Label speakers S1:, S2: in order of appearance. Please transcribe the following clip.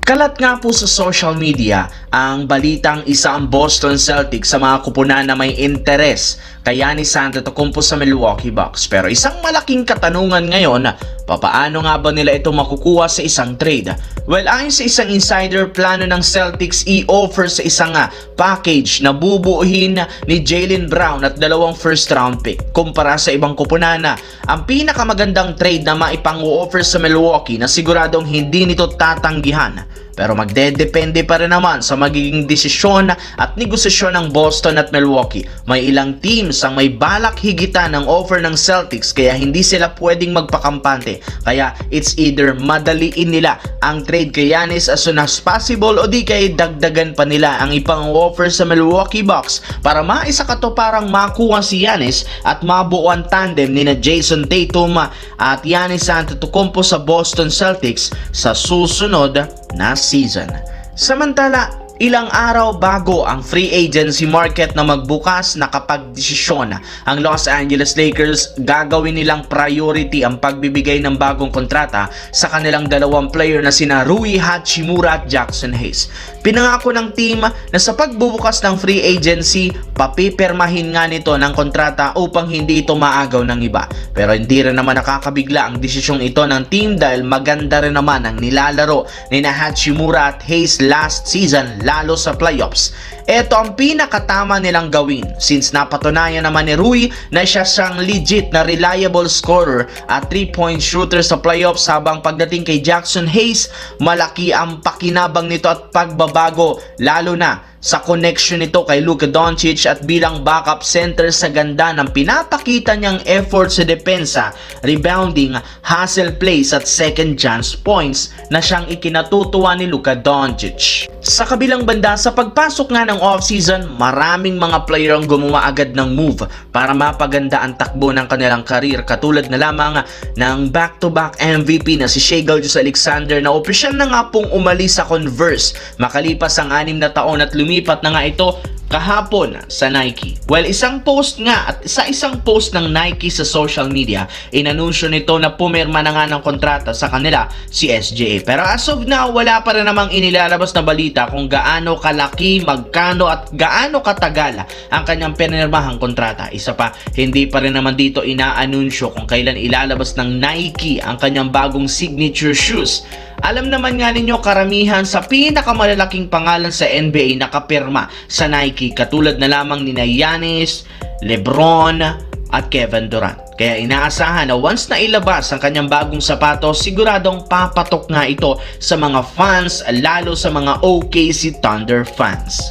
S1: Kalat nga po sa social media ang balitang isa ang Boston Celtics sa mga kupunan na may interes kay Giannis Antetokounmpo sa Milwaukee Bucks. Pero isang malaking katanungan ngayon, papaano nga ba nila ito makukuha sa isang trade? Well, ayon sa isang insider, plano ng Celtics i-offer sa isang package na bubuuhin ni Jaylen Brown at 2 first round pick. Kumpara sa ibang kupunan, ang pinakamagandang trade na maipang-offer sa Milwaukee na siguradong hindi nito tatanggihan. Pero magdedepende pa rin naman sa magiging desisyon at negosasyon ng Boston at Milwaukee. May ilang teams ang may balak higitan ng offer ng Celtics kaya hindi sila pwedeng magpakampante. Kaya it's either madaliin nila ang trade kay Giannis as soon as possible o di kaya dagdagan pa nila ang ipang-offer sa Milwaukee Bucks para maisakatuparang makuha si Giannis at mabuo ang tandem ni na Jason Tatum at Giannis Antetokounmpo sa Boston Celtics sa susunod na season. Samantala, ilang araw bago ang free agency market na magbukas, nakapagdesisyon ang Los Angeles Lakers. Gagawin nilang priority ang pagbibigay ng bagong kontrata sa kanilang dalawang player na sina Rui Hachimura at Jackson Hayes. Pinangako ng team na sa pagbubukas ng free agency, papipirmahin nga nito ng kontrata upang hindi ito maagaw ng iba. Pero hindi rin naman nakakabigla ang desisyong ito ng team dahil maganda rin naman ang nilalaro ni na Hachimura at Hayes last season, lalo sa playoffs. Ito ang pinakatama nilang gawin since napatunayan naman ni Rui na siyang legit na reliable scorer at 3-point shooter sa playoffs, habang pagdating kay Jackson Hayes, malaki ang pakinabang nito at pagbabago lalo na sa connection nito kay Luka Doncic at bilang backup center sa ganda ng pinapakita niyang effort sa depensa, rebounding, hustle plays at second chance points na siyang ikinatutuwa ni Luka Doncic. Sa kabilang banda, sa pagpasok nga ng offseason, maraming mga player ang gumawa agad ng move para mapaganda ang takbo ng kanilang karir, katulad na lamang ng back-to-back MVP na si Shai Gilgeous-Alexander na opisyal na nga pong umalis sa Converse makalipas ang 6 na taon at lumipat na nga ito kahapon sa Nike. Well, isang post ng Nike sa social media, inanunsyo nito na pumirma na nga ng kontrata sa kanila si SGA. Pero as of now, wala pa rin namang inilalabas na balita kung gaano kalaki, magkano at gaano katagal ang kanyang pinirmahang kontrata. Isa pa, hindi pa rin naman dito inaanunsyo kung kailan ilalabas ng Nike ang kanyang bagong signature shoes. Alam naman nga ninyo, karamihan sa pinakamalalaking pangalan sa NBA nakapirma sa Nike, katulad na lamang ni Giannis, LeBron at Kevin Durant. Kaya inaasahan na once na ilabas ang kanyang bagong sapatos, siguradong papatok nga ito sa mga fans, lalo sa mga OKC Thunder fans.